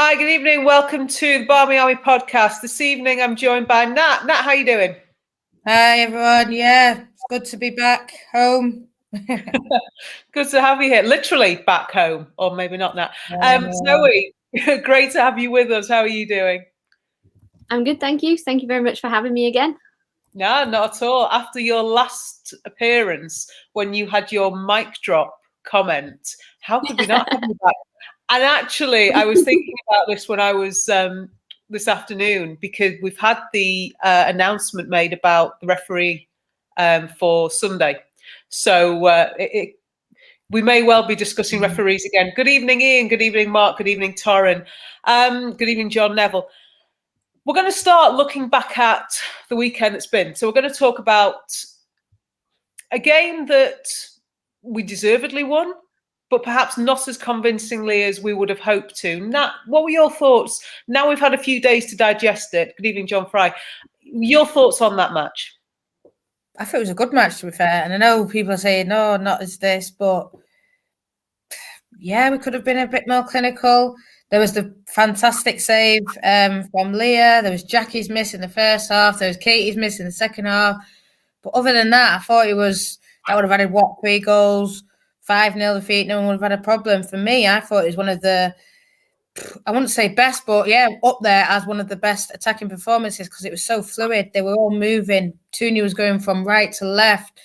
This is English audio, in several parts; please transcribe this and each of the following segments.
Hi, good evening. Welcome to the Barmy Army podcast. This evening, I'm joined by Nat. Nat, how are you doing? Hi, everyone. Yeah, it's good to be back home. Good to have you here. Literally back home, or maybe not, Nat. Zoe, great to have you with us. How are you doing? I'm good, thank you. Thank you very much for having me again. No, not at all. After your last appearance, when you had your mic drop comment, how could we not have you back? And actually, I was thinking about this when I was this afternoon, because we've had the announcement made about the referee for Sunday. So we may well be discussing referees again. Good evening, Ian. Good evening, Mark. Good evening, Torrin. Good evening, John Neville. We're going to start looking back at the weekend that's been. So we're going to talk about a game that we deservedly won, but perhaps not as convincingly as we would have hoped to. Nat, what were your thoughts? Now we've had a few days to digest it. Good evening, John Fry. Your thoughts on that match? I thought it was a good match, to be fair. And I know people are saying, no, not as this, but yeah, we could have been a bit more clinical. There was the fantastic save from Leah. There was Jackie's miss in the first half. There was Katie's miss in the second half. But other than that, I thought that would have added 3 goals, 5-0 defeat. No one would have had a problem. For me, I thought it was one of the, I wouldn't say best, but yeah, up there as one of the best attacking performances because it was so fluid. They were all moving. Tooney was going from right to left.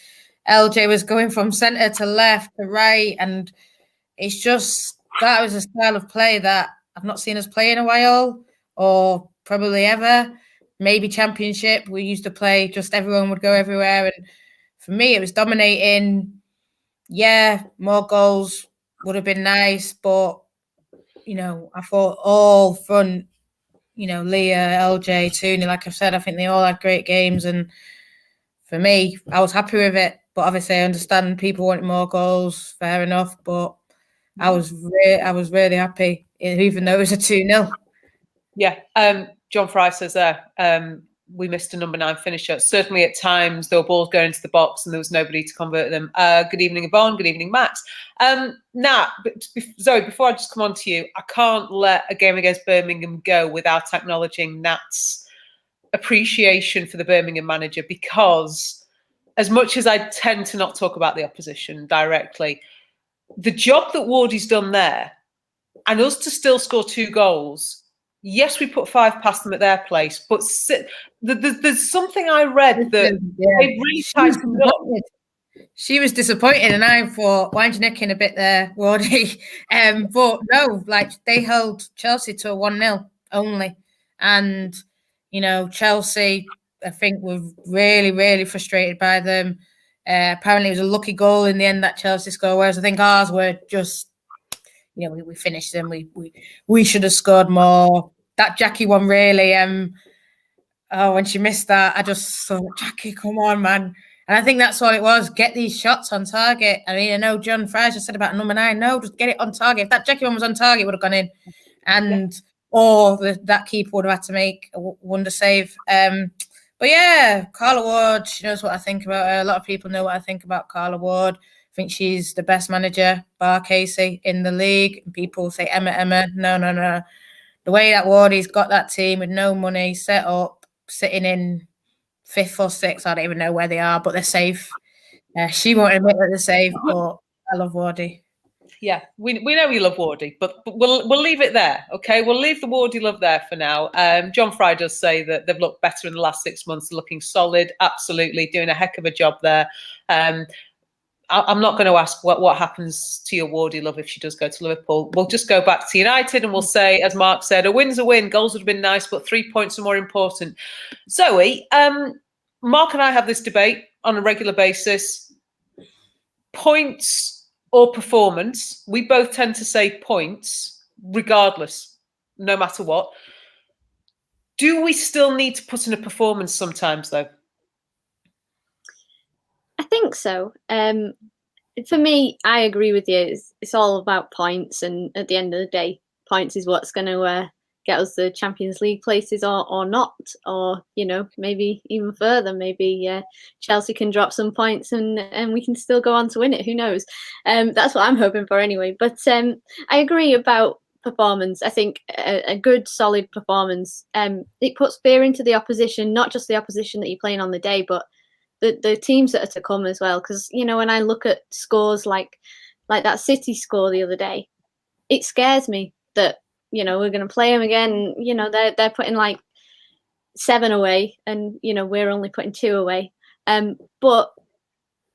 LJ was going from centre to left to right. And it's just, that was a style of play that I've not seen us play in a while or probably ever. Maybe championship. We used to play, just everyone would go everywhere. And for me, it was dominating. Yeah, more goals would have been nice, but I thought all front, Leah, LJ, Tooney, like I've said, I think they all had great games. And for me, I was happy with it. But obviously, I understand people wanted more goals. Fair enough. But I was really happy, even though it was a 2-0. Yeah. John Fry says there, we missed a number 9 finisher. Certainly at times there were balls going into the box and there was nobody to convert them. Good evening, Yvonne. Good evening, Max. Nat, Zoe, before I just come on to you, I can't let a game against Birmingham go without acknowledging Nat's appreciation for the Birmingham manager, because as much as I tend to not talk about the opposition directly, the job that Wardy's done there and us to still score 2 goals. Yes, we put 5 past them at their place, but there's something I read that they really tightened up. She was disappointed, and I thought, why aren't you necking a bit there, Wardy? But no, they held Chelsea to a 1-0 only. And, Chelsea, I think, were really, really frustrated by them. Apparently, it was a lucky goal in the end that Chelsea scored, whereas I think ours were just, we finished them. We should have scored more. That Jackie one really, when she missed that, I just thought, Jackie, come on, man. And I think that's all it was. Get these shots on target. I mean, I know John Fraser said about number 9. No, just get it on target. If that Jackie one was on target, it would have gone in. And or that keeper would have had to make a wonder save. But yeah, Carla Ward, she knows what I think about her. A lot of people know what I think about Carla Ward. I think she's the best manager, bar Casey, in the league. And people say Emma. No. The way that Wardy's got that team with no money, set up, sitting in 5th or 6th, I don't even know where they are, but they're safe. She won't admit that they're safe, but I love Wardy. Yeah, we know you love Wardy, but we'll leave it there, okay? We'll leave the Wardy love there for now. John Fry does say that they've looked better in the last 6 months, looking solid, absolutely, doing a heck of a job there. I'm not going to ask what happens to your Wardy love if she does go to Liverpool. We'll just go back to United and we'll say, as Mark said, a win's a win. Goals would have been nice, but 3 points are more important. Zoe, Mark and I have this debate on a regular basis. Points or performance? We both tend to say points, regardless, no matter what. Do we still need to put in a performance sometimes, though? I think so. For me, I agree with you. It's all about points, and at the end of the day, points is what's going to get us the Champions League places or not, or maybe even further. Maybe Chelsea can drop some points and we can still go on to win it. Who knows? That's what I'm hoping for anyway. But I agree about performance. I think a good, solid performance. It puts fear into the opposition, not just the opposition that you're playing on the day, but the teams that are to come as well. Because when I look at scores like that City score the other day, it scares me that we're going to play them again. They're putting like 7 away, and we're only putting 2 away. But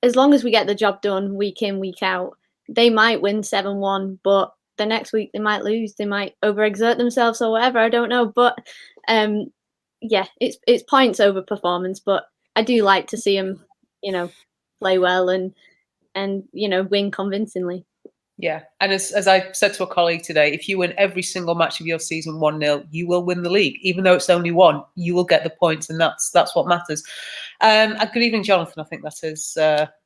as long as we get the job done week in, week out, they might win 7-1, but the next week they might lose. They might overexert themselves or whatever. I don't know. But it's points over performance. But I do like to see them, play well and win convincingly. Yeah, and as I said to a colleague today, if you win every single match of your season 1-0, you will win the league. Even though it's only one, you will get the points, and that's what matters. And good evening, Jonathan. I think that is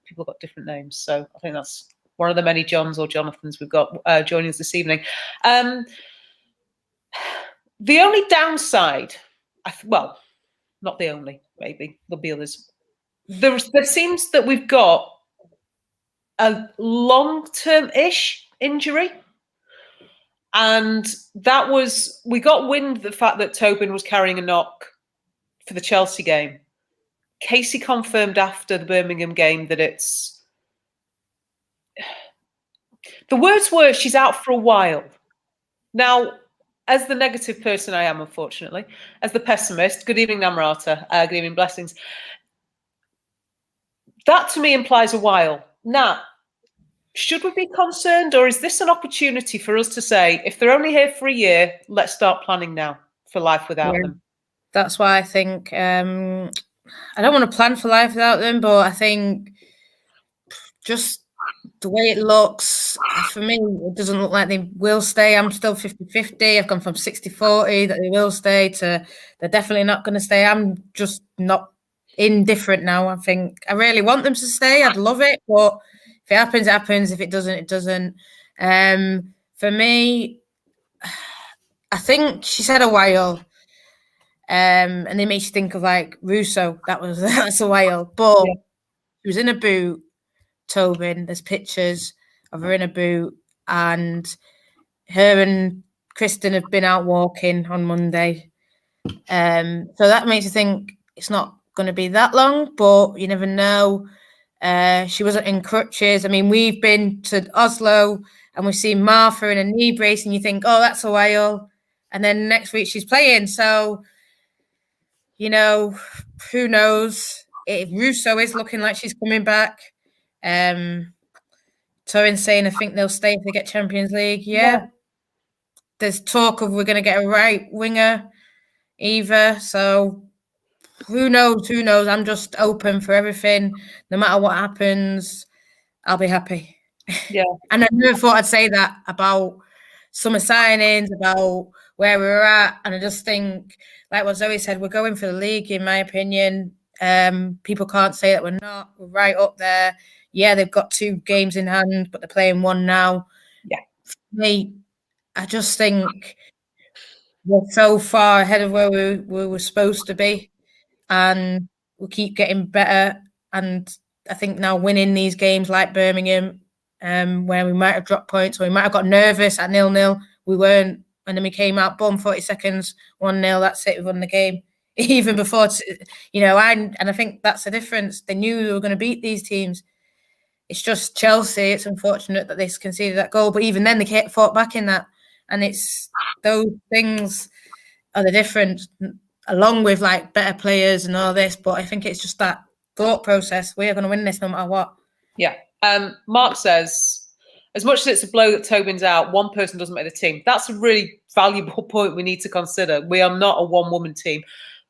people got different names, so I think that's one of the many Johns or Jonathans we've got joining us this evening. The only downside, well, not the only, maybe there'll be others. There seems that we've got a long-term-ish injury, and that was, we got wind of the fact that Tobin was carrying a knock for the Chelsea game. Casey confirmed after the Birmingham game that the words were, she's out for a while. Now, as the negative person I am, unfortunately, as the pessimist, good evening, Namrata, good evening, blessings. That to me implies a while. Now, should we be concerned, or is this an opportunity for us to say, if they're only here for a year, let's start planning now for life without them? That's why I think I don't want to plan for life without them, but I think just the way it looks, for me, it doesn't look like they will stay. I'm still 50-50. I've gone from 60-40 that they will stay to they're definitely not going to stay. I'm just not indifferent now. I think I really want them to stay. I'd love it, but if it happens, it happens. If it doesn't, it doesn't. For me, I think she said a while, and it makes you think of like Russo. That's a while, but she was in a boot. Tobin, there's pictures of her in a boot, and her and Kristen have been out walking on Monday. So that makes you think it's not going to be that long, but you never know. She wasn't in crutches. I mean, we've been to Oslo and we've seen Martha in a knee brace, and you think, oh, that's a while. And then next week she's playing. So, who knows? Russo is looking like she's coming back. Torin's saying I think they'll stay if they get Champions League. Yeah. There's talk of we're going to get a right winger either. So who knows? I'm just open for everything. No matter what happens, I'll be happy. Yeah. And I never thought I'd say that about summer signings, about where we were at. And I just think, like what Zoe said, we're going for the league, in my opinion. People can't say that we're not. We're right up there. Yeah, they've got 2 games in hand, but they're playing 1 now. Yeah. For me, I just think we're so far ahead of where we were supposed to be, and we'll keep getting better. And I think now winning these games like Birmingham, where we might have dropped points or we might have got nervous at 0-0, we weren't. And then we came out, boom, 40 seconds, 1-0, that's it, we won the game. Even before, and I think that's the difference. They knew we were going to beat these teams. It's just Chelsea. It's unfortunate that they conceded that goal, but even then they fought back in that. And it's those things are the difference, along with like better players and all this. But I think it's just that thought process. We are going to win this no matter what. Yeah. Mark says, as much as it's a blow that Tobin's out, one person doesn't make the team. That's a really valuable point we need to consider. We are not a one-woman team.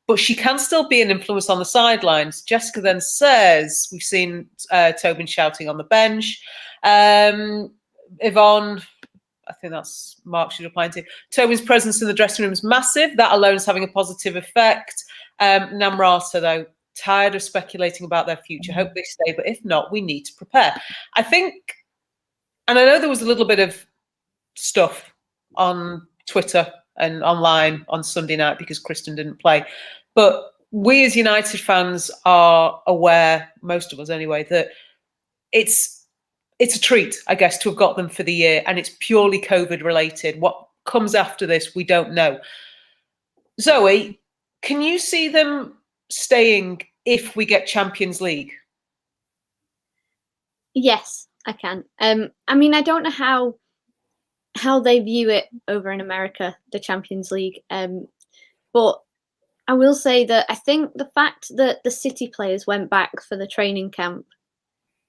But she can still be an influence on the sidelines. Jessica then says, we've seen Tobin shouting on the bench. Yvonne, I think that's Mark she's replying to. Tobin's presence in the dressing room is massive. That alone is having a positive effect. Namrata, though, tired of speculating about their future. Hope they stay, but if not, we need to prepare. I think, and I know there was a little bit of stuff on Twitter and online on Sunday night because Kristen didn't play. But we as United fans are aware, most of us anyway, that it's a treat, I guess, to have got them for the year, and it's purely COVID related. What comes after this, we don't know. Zoe, can you see them staying if we get Champions League? Yes, I can. I mean, I don't know how they view it over in America, the Champions League. But I will say that I think the fact that the City players went back for the training camp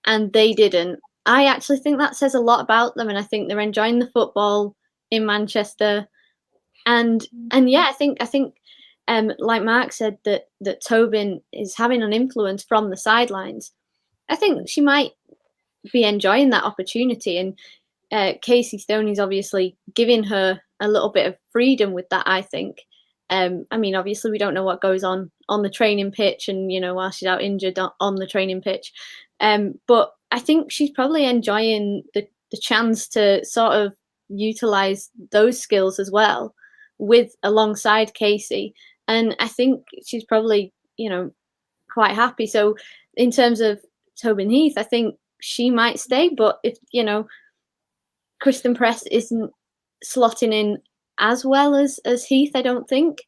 and they didn't, I actually think that says a lot about them, and I think they're enjoying the football in Manchester. And yeah, I think like Mark said, that Tobin is having an influence from the sidelines. I think she might be enjoying that opportunity, and Casey Stoney's obviously giving her a little bit of freedom with that, I think. I mean, obviously we don't know what goes on the training pitch, and while she's out injured on the training pitch, but I think she's probably enjoying the chance to sort of utilize those skills as well alongside Casey, and I think she's probably quite happy. So in terms of Tobin Heath, I think she might stay, but if Kristen Press isn't slotting in as well as Heath, I don't think.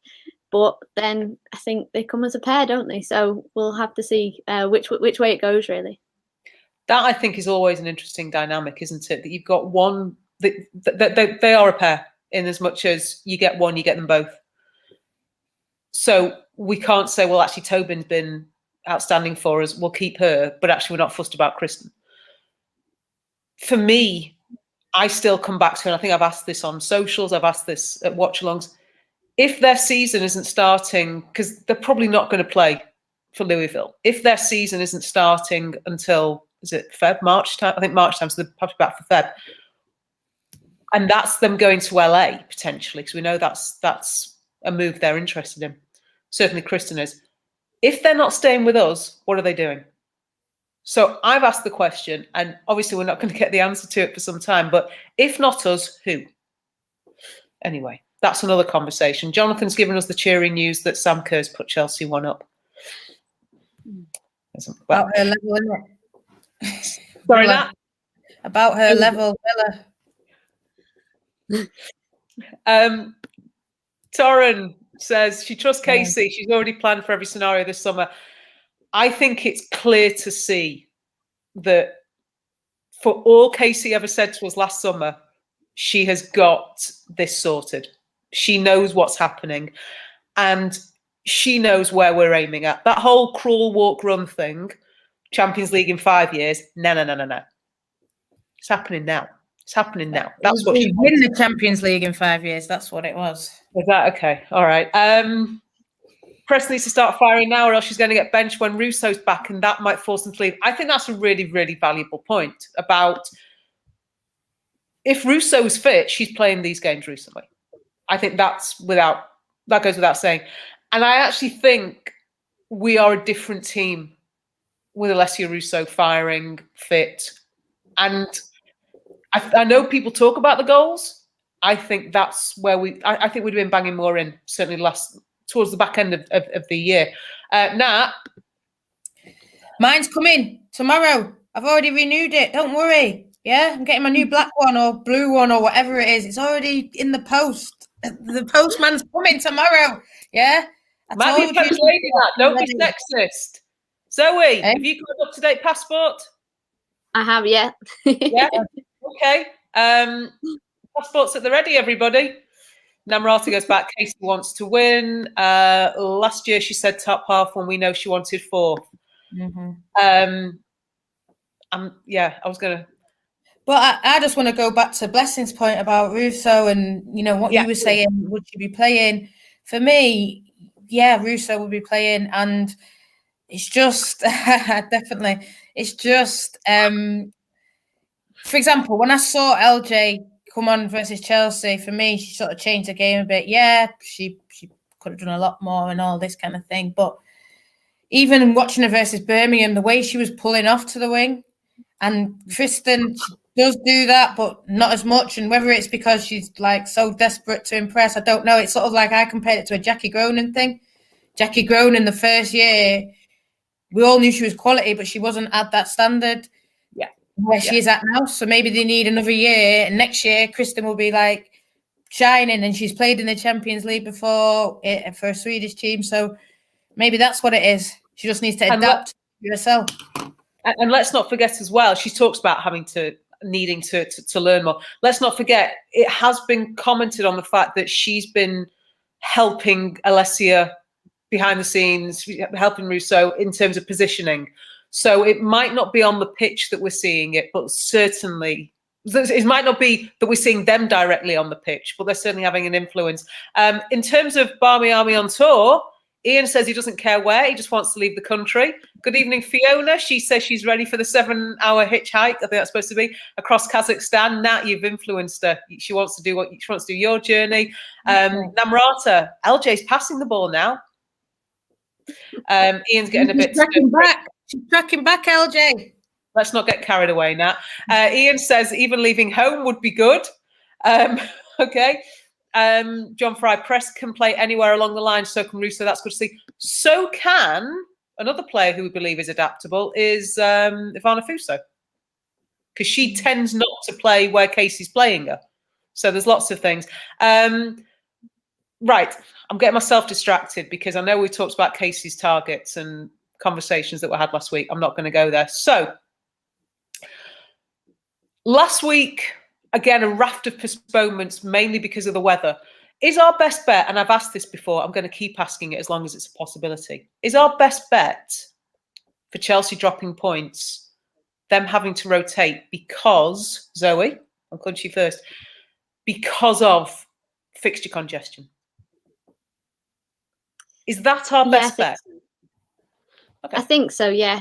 But then I think they come as a pair, don't they? So we'll have to see which way it goes, really. That, I think, is always an interesting dynamic, isn't it? That you've got one, that they are a pair, in as much as you get one, you get them both. So we can't say, well, actually, Tobin's been outstanding for us, we'll keep her, but actually we're not fussed about Kristen. For me, I still come back to, and I think I've asked this on socials, I've asked this at watch-alongs, if their season isn't starting, because they're probably not going to play for Louisville, if their season isn't starting until, is it March time? I think March time, so they're probably back for Feb. And that's them going to LA, potentially, because we know that's a move they're interested in. Certainly Kristen is. If they're not staying with us, what are they doing? So I've asked the question, and obviously we're not going to get the answer to it for some time, but if not us, who? Anyway, that's another conversation. Jonathan's given us the cheering news that Sam Kerr's put Chelsea 1 up. About her level, isn't it? Sorry, Nat? About her level, Villa. Torren says she trusts Casey. She's already planned for every scenario this summer. I think it's clear to see that for all Casey ever said to us last summer, she has got this sorted. She knows what's happening, and she knows where we're aiming at. That whole crawl, walk, run thing, Champions League in 5 years, no. It's happening now. It's happening now. That's what she win the Champions League in 5 years. That's what it was. Is that okay? All right. Press needs to start firing now, or else she's going to get benched when Russo's back, and that might force them to leave. I think that's a really, really valuable point about if Russo's fit, she's playing these games recently. I think that goes without saying. And I actually think we are a different team with Alessia Russo firing, fit. And I know people talk about the goals. I think that's where I think we'd have been banging more in, certainly towards the back end of the year. Nat? Mine's coming tomorrow. I've already renewed it. Don't worry. Yeah, I'm getting my new black one or blue one or whatever it is. It's already in the post. The postman's coming tomorrow. Yeah? Might be a post lady, Nat. Don't be sexist. Zoe, have you got an up-to-date passport? I have, yeah. Yeah? Okay. Passports at the ready, everybody. Namrata goes back. Casey wants to win. Last year she said top half when we know she wanted 4th. Mm-hmm. I was going to. But I just want to go back to Blessing's point about Russo and, what you were saying, would she be playing? For me, yeah, Russo would be playing. And it's just, definitely, it's just, for example, when I saw LJ come on versus Chelsea, for me, she sort of changed the game a bit. Yeah, she could have done a lot more and all this kind of thing. But even watching her versus Birmingham, the way she was pulling off to the wing, and Kristen, she does do that, but not as much. And whether it's because she's like so desperate to impress, I don't know. It's sort of like I compared it to a Jackie Groenen thing. Jackie Groenen, the first year, we all knew she was quality, but she wasn't at that standard. Where she is at now. So maybe they need another year, and next year Kristen will be like shining, and she's played in the Champions League before for a Swedish team. So maybe that's what it is. She just needs to adapt to herself. And let's not forget as well, she talks about needing to learn more. Let's not forget, it has been commented on the fact that she's been helping Alessia behind the scenes, helping Rousseau in terms of positioning. So it might not be on the pitch that we're seeing it, but certainly it might not be that we're seeing them directly on the pitch, but they're certainly having an influence. In terms of Barmy Army on tour, Ian says he doesn't care where, he just wants to leave the country. Good evening, Fiona. She says she's ready for the 7-hour hitchhike, I think that's supposed to be, across Kazakhstan. Nat, you've influenced her. She wants to do your journey. Namrata, LJ's passing the ball now. Ian's getting a bit... She's tracking back, LJ. Let's not get carried away, Nat. Ian says even leaving home would be good. Okay. John Fry, Press can play anywhere along the line, so can Russo. That's good to see. So can another player who we believe is adaptable is Ivana Fuso, because she tends not to play where Casey's playing her. So there's lots of things. Right, I'm getting myself distracted because I know we talked about Casey's targets and conversations that were had last week. I'm not going to go there. So last week, again, a raft of postponements, mainly because of the weather. Is our best bet, and I've asked this before, I'm going to keep asking it as long as it's a possibility, is our best bet for Chelsea dropping points, them having to rotate because, Zoe, I'll come to you first, because of fixture congestion? Is that our best bet? So. Okay. I think so, yeah.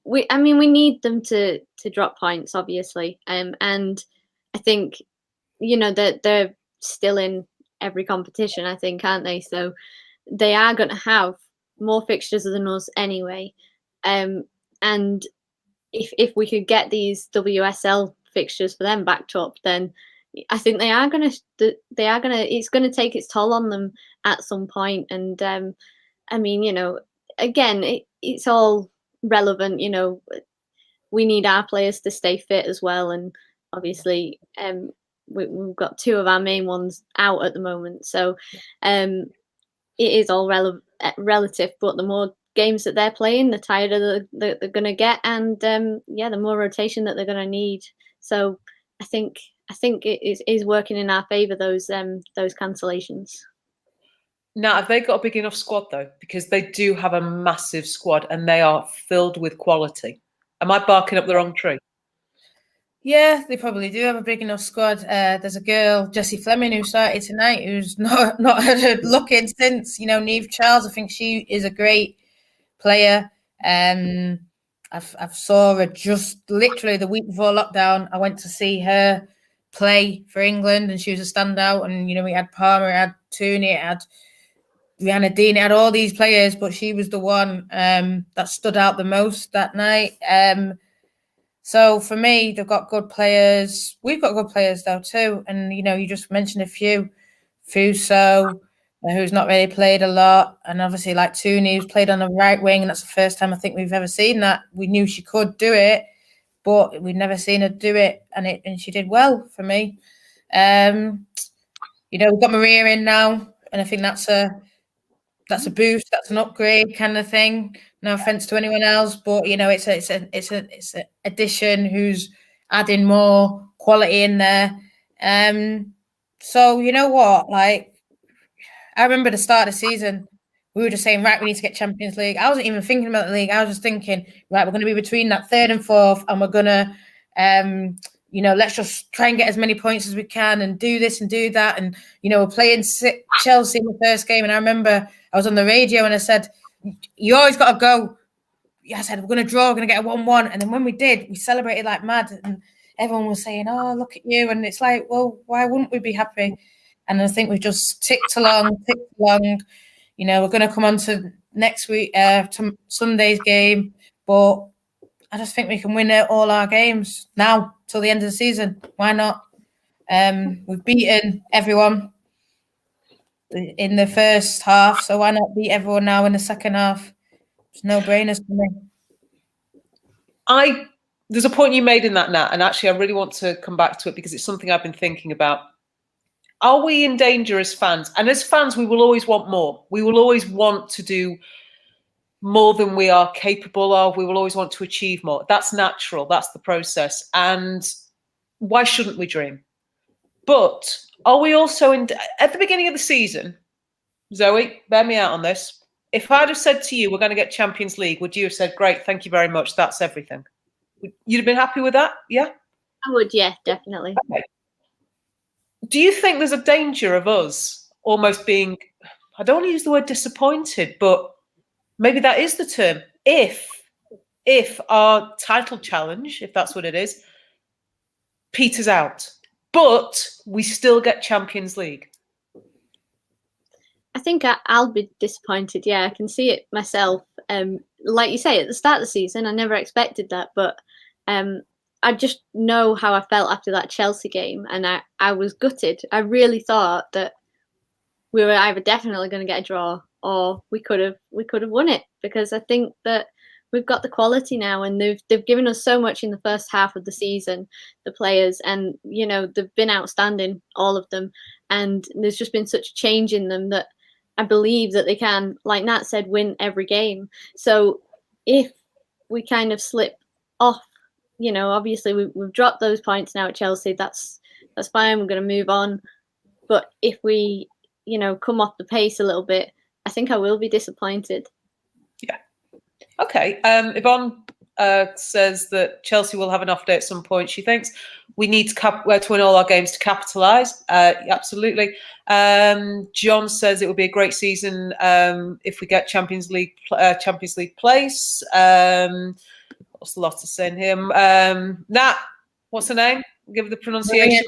We need them to drop points, obviously. And I think, that they're still in every competition, I think, aren't they? So they are going to have more fixtures than us anyway. And if we could get these WSL fixtures for them backed up, then I think it's going to take its toll on them at some point. And again, it's all relevant. We need our players to stay fit as well, and obviously we've got two of our main ones out at the moment, so it is all relative. But the more games that they're playing, the tighter they're going to get, and the more rotation that they're going to need. So I think it is working in our favour, those cancellations. Now, have they got a big enough squad though? Because they do have a massive squad and they are filled with quality. Am I barking up the wrong tree? Yeah, they probably do have a big enough squad. There's a girl, Jessie Fleming, who started tonight, who's not had a look in since. Niamh Charles, I think she is a great player. I've saw her just literally the week before lockdown. I went to see her play for England, and she was a standout. And we had Palmer, we had Tooney, it had Rihanna Dean, it had all these players, but she was the one that stood out the most that night. So for me, they've got good players. We've got good players though too. And you just mentioned a few. Fuso, who's not really played a lot, and obviously like Tooney, who's played on the right wing, and that's the first time I think we've ever seen that. We knew she could do it, but we'd never seen her do it, and she did well for me. We've got Maria in now, and I think that's a boost, that's an upgrade kind of thing. No offense to anyone else, but it's an addition who's adding more quality in there. So you know what, like, I remember the start of the season, we were just saying, right, we need to get Champions League. I wasn't even thinking about the league. I was just thinking, right, we're going to be between that 3rd and 4th, and we're going to, let's just try and get as many points as we can and do this and do that. And, we're playing Chelsea in the first game. And I remember I was on the radio and I said, you always got to go. I said, we're going to draw, we're going to get a 1-1. And then when we did, we celebrated like mad. And everyone was saying, oh, look at you. And it's like, well, why wouldn't we be happy? And I think we've just ticked along. We're going to come on to next week, to Sunday's game. But I just think we can win all our games now till the end of the season. Why not? We've beaten everyone in the first half, so why not beat everyone now in the second half? It's no-brainers for me. There's a point you made in that, Nat, and actually I really want to come back to it because it's something I've been thinking about. Are we in danger as fans? And as fans, we will always want more. We will always want to do more than we are capable of. We will always want to achieve more. That's natural. That's the process. And why shouldn't we dream? But are we also at the beginning of the season, Zoe, bear me out on this. If I'd have said to you, we're going to get Champions League, would you have said, great, thank you very much, that's everything? You'd have been happy with that? Yeah? I would, yeah, definitely. Okay. Do you think there's a danger of us almost being, I don't want to use the word disappointed, but maybe that is the term, if our title challenge, if that's what it is, peters out, but we still get Champions League? I think I'll be disappointed. Yeah, I can see it myself. Like you say, at the start of the season, I never expected that, but I just know how I felt after that Chelsea game, and I was gutted. I really thought that we were either definitely going to get a draw or we could have won it, because I think that we've got the quality now, and they've given us so much in the first half of the season, the players, and they've been outstanding, all of them, and there's just been such a change in them that I believe that they can, like Nat said, win every game. So if we kind of slip off, obviously we've dropped those points now at Chelsea. That's fine. We're going to move on. But if we, come off the pace a little bit, I think I will be disappointed. Yeah. Okay. Yvonne says that Chelsea will have an off day at some point. She thinks we need to win all our games to capitalise. Absolutely. John says it would be a great season if we get Champions League place. What's the lot to say in here? Nat, what's her name? Give her the pronunciation.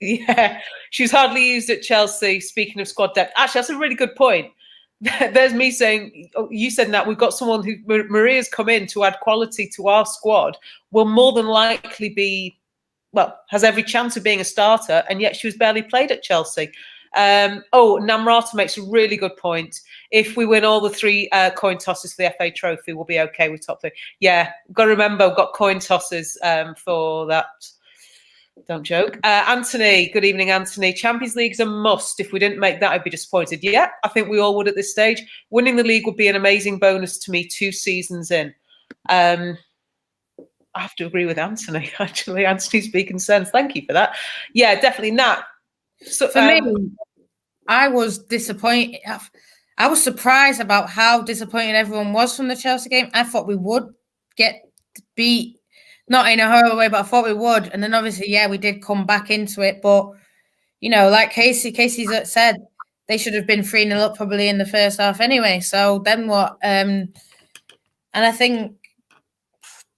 Yeah, she's hardly used at Chelsea. Speaking of squad depth, actually, that's a really good point. There's me saying, you said that we've got someone who Maria's come in to add quality to our squad, will more than likely be, has every chance of being a starter, and yet she was barely played at Chelsea. Namrata makes a really good point. If we win all the 3 coin tosses for the FA Trophy, we'll be okay with top 3. Yeah, got to remember, we've got coin tosses for that. Don't joke. Anthony, good evening, Anthony. Champions League's a must. If we didn't make that, I'd be disappointed. Yeah, I think we all would at this stage. Winning the league would be an amazing bonus to me 2 seasons in. I have to agree with Anthony, actually. Anthony's speaking sense. Thank you for that. Yeah, definitely. Nat. So, for me, I was disappointed. I was surprised about how disappointed everyone was from the Chelsea game. I thought we would get beat. Not in a horrible way, but I thought we would. And then obviously, yeah, we did come back into it. But, like Casey said, they should have been 3-0 up probably in the first half anyway. So then what? And I think,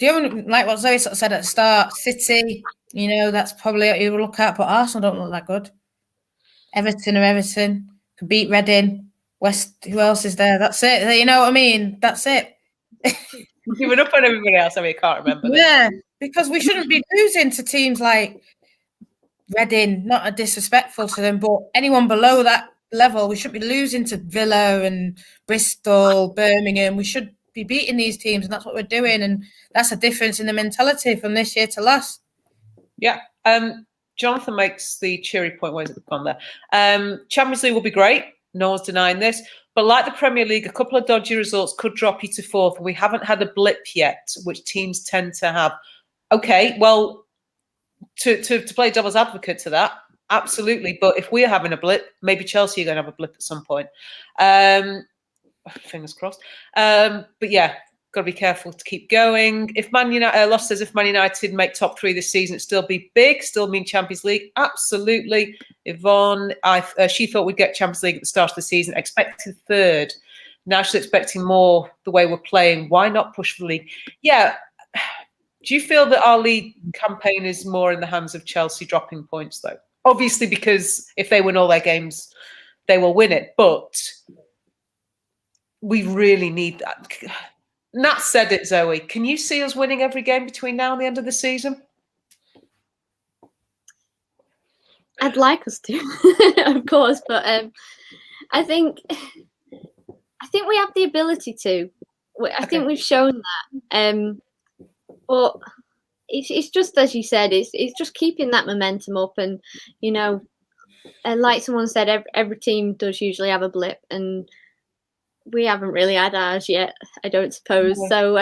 like what Zoe sort of said at the start, City, that's probably what you would look at. But Arsenal don't look that good. Everton could beat Reading. West, who else is there? That's it. You know what I mean? That's it. Giving up on everybody else. I can't remember. Yeah, because we shouldn't be losing to teams like Reading. Not a disrespectful to them, but anyone below that level, we shouldn't be losing to Villa and Bristol, Birmingham. We should be beating these teams, and that's what we're doing. And that's a difference in the mentality from this year to last. Yeah. Jonathan makes the cheery point. Where's it gone there? Champions League will be great. No one's denying this. But like the Premier League, a couple of dodgy results could drop you to 4th. And we haven't had a blip yet, which teams tend to have. Okay, well, to play devil's advocate to that, absolutely. But if we're having a blip, maybe Chelsea are going to have a blip at some point. Fingers crossed. But yeah, got to be careful to keep going. If Man United, Lost says, if Man United make top 3 this season, it'd still be big, still mean Champions League. Absolutely. Yvonne, she thought we'd get Champions League at the start of the season, expected 3rd. Now she's expecting more the way we're playing. Why not push for the league? Yeah. Do you feel that our league campaign is more in the hands of Chelsea dropping points, though? Obviously, because if they win all their games, they will win it. But we really need that. Nat said it, Zoe. Can you see us winning every game between now and the end of the season? I'd like us to, of course, but I think we have the ability to. I think we've shown that. But it's just as you said, it's just keeping that momentum up, and and like someone said, every team does usually have a blip, and we haven't really had ours yet, I don't suppose. Yeah. So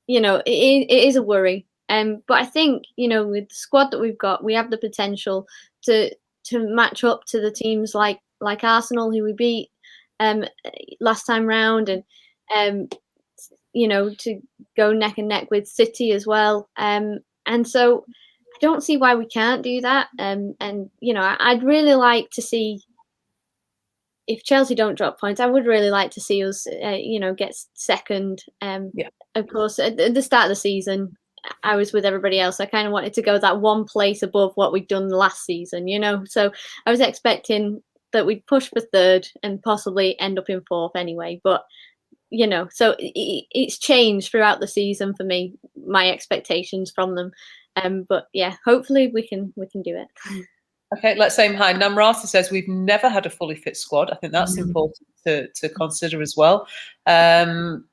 it is a worry. But I think with the squad that we've got, we have the potential to match up to the teams like Arsenal, who we beat last time round, and to go neck and neck with City as well. And so I don't see why we can't do that. And I'd really like to see, if Chelsea don't drop points, I would really like to see us, get second. Of course, at the start of the season, I was with everybody else. I kind of wanted to go that one place above what we'd done last season, So I was expecting that we'd push for third and possibly end up in fourth anyway. But so it's changed throughout the season for me, my expectations from them. But yeah, hopefully we can do it. Okay, let's aim high. Namrata says we've never had a fully fit squad. I think that's important to consider as well.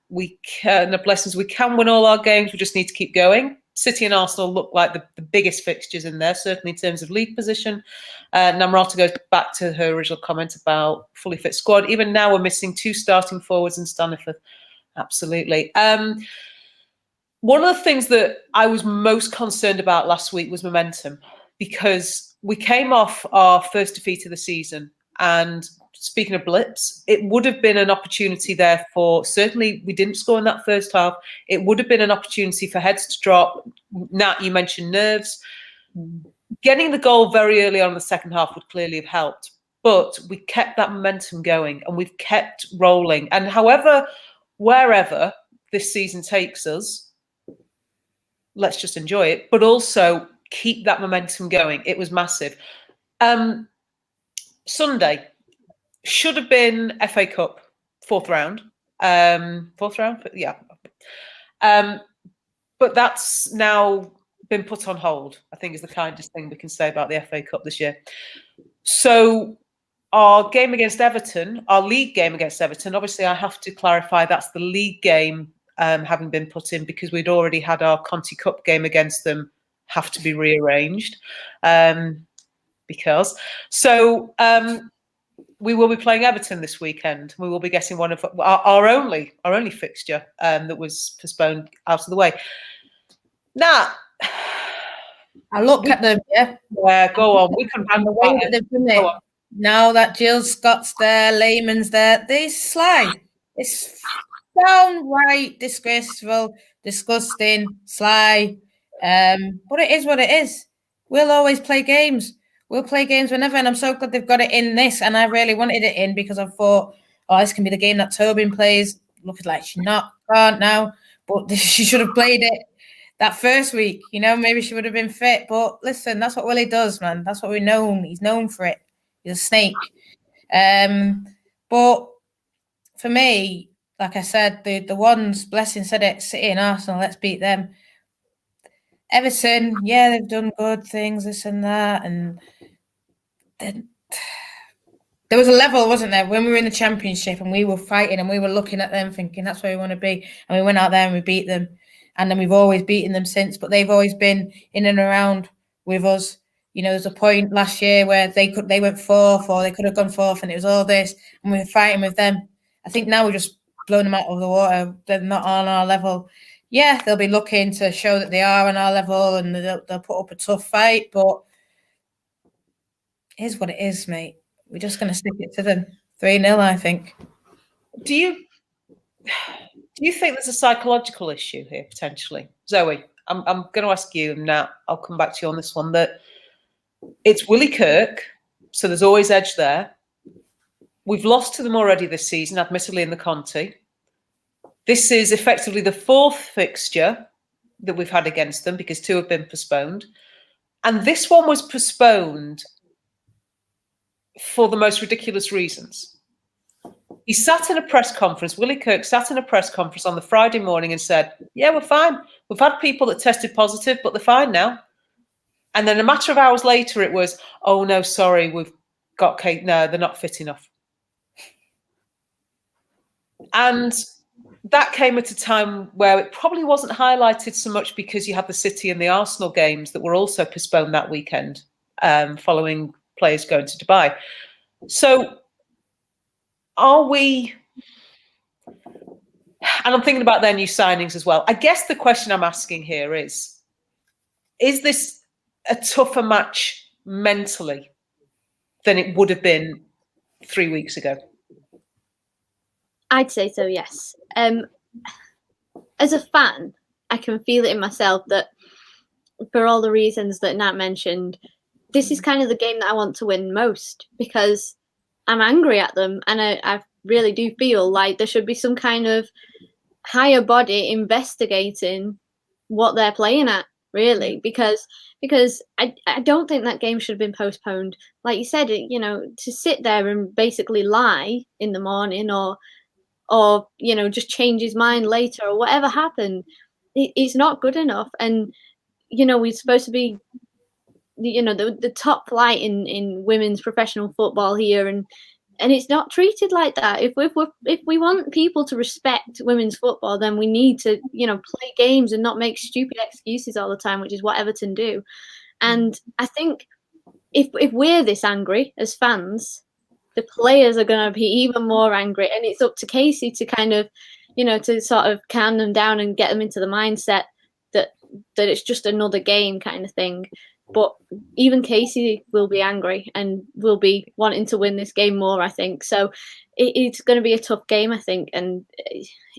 We can, blessings, we can win all our games. We just need to keep going. City and Arsenal look like the biggest fixtures in there, certainly in terms of league position. Namrata goes back to her original comment about fully fit squad. Even now, we're missing 2 starting forwards and Staniforth. Absolutely. One of the things that I was most concerned about last week was momentum, because we came off our first defeat of the season, and speaking of blips, it would have been an opportunity there for, certainly we didn't score in that first half, it would have been an opportunity for heads to drop. Nat, you mentioned nerves. Getting the goal very early on in the second half would clearly have helped, but we kept that momentum going and we've kept rolling. And wherever this season takes us, let's just enjoy it, but also keep that momentum going. It was massive. Sunday should have been FA Cup, fourth round. Yeah. But that's now been put on hold, I think is the kindest thing we can say about the FA Cup this year. So our game against Everton, our league game against Everton, obviously I have to clarify that's the league game having been put in, because we'd already had our Conti Cup game against them have to be rearranged. We will be playing Everton this weekend. We will be getting one of our only fixture that was postponed out of the way. Now, I look at them, yeah. Go on. We can and the way that they've done it. Now that Jill Scott's there, Lehman's there, they slide. It's downright disgraceful, disgusting, sly. But it is what it is. We'll always play games. We'll play games whenever, and I'm so glad they've got it in this. And I really wanted it in, because I thought, this can be the game that Tobin plays. Looking like she can't now, but she should have played it that first week. Maybe she would have been fit. But listen, that's what Willie does, man. That's what we know. He's known for it. He's a snake. But for me, like I said, the ones, Blessing said it, City and Arsenal, let's beat them. Everton, yeah, they've done good things, this and that. And then there was a level, wasn't there, when we were in the Championship and we were fighting and we were looking at them thinking that's where we want to be. And we went out there and we beat them. And then we've always beaten them since, but they've always been in and around with us. There's a point last year where they went fourth, or they could have gone fourth, and it was all this, and we were fighting with them. I think now we're just blowing them out of the water. They're not on our level. Yeah, they'll be looking to show that they are on our level, and they'll put up a tough fight, but here's what it is, mate. We're just going to stick it to them. 3-0, I think. Do you think there's a psychological issue here, potentially? Zoe, I'm going to ask you, and Nat, I'll come back to you on this one, that it's Willie Kirk, so there's always edge there. We've lost to them already this season, admittedly in the Conti. This is effectively the fourth fixture that we've had against them, because 2 have been postponed. And this one was postponed for the most ridiculous reasons. He sat in a press conference, Willie Kirk sat in a press conference on the Friday morning and said, yeah, we're fine. We've had people that tested positive, but they're fine now. And then a matter of hours later, it was, oh, no, sorry, we've got Kate. No, they're not fit enough. And that came at a time where it probably wasn't highlighted so much because you had the City and the Arsenal games that were also postponed that weekend, following players going to Dubai. So are we, and I'm thinking about their new signings as well. I guess the question I'm asking here is this a tougher match mentally than it would have been 3 weeks ago? I'd say so, yes. As a fan, I can feel it in myself that for all the reasons that Nat mentioned, this is kind of the game that I want to win most because I'm angry at them, and I really do feel like there should be some kind of higher body investigating what they're playing at, really, because I don't think that game should have been postponed. Like you said, to sit there and basically lie in the morning or just change his mind later or whatever happened, it's not good enough. And we're supposed to be the top flight in women's professional football here, and it's not treated like that. If we want people to respect women's football, then we need to play games and not make stupid excuses all the time, which is what Everton do. And I think if we're this angry as fans, the players are going to be even more angry, and it's up to Casey to kind of to sort of calm them down and get them into the mindset that it's just another game kind of thing. But even Casey will be angry and will be wanting to win this game more, I think. So it's going to be a tough game, I think. And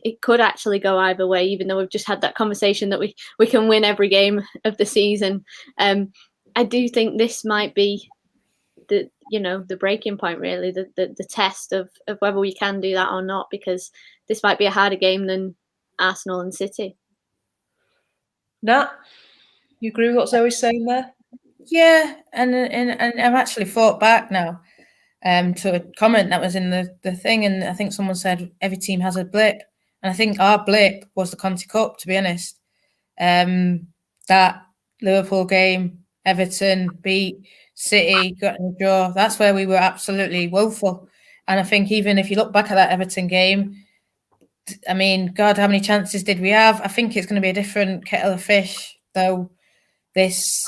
it could actually go either way, even though we've just had that conversation that we can win every game of the season. I do think this might be the breaking point, really, the test of whether we can do that or not, because this might be a harder game than Arsenal and City. Nat, you agree with what Zoe's saying there? Yeah, and I've actually thought back now to a comment that was in the thing, and I think someone said every team has a blip, and I think our blip was the Conti Cup, to be honest. That Liverpool game, Everton beat City, got in a draw. That's where we were absolutely woeful. And I think even if you look back at that Everton game, I mean, God, how many chances did we have? I think it's going to be a different kettle of fish, though, this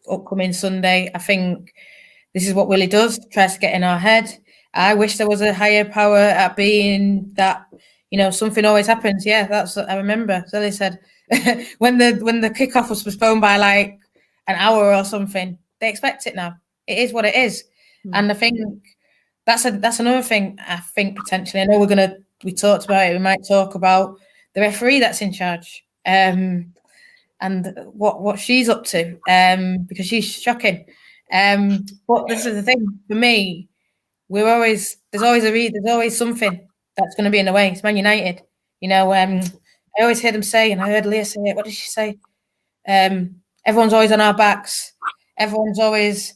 upcoming Sunday. I think this is what Willie does, tries to get in our head. I wish there was a higher power at being that, something always happens. Yeah, that's what I remember. Zoe said when the kickoff was postponed by like an hour or something, they expect it now. It is what it is. And I think that's another thing. I think potentially, I know we talked about it. We might talk about the referee that's in charge, and what she's up to, because she's shocking. But this is the thing for me. There's always something that's going to be in the way. It's Man United. I always hear them say, and I heard Leah say it. What did she say? Everyone's always on our backs. Everyone's always,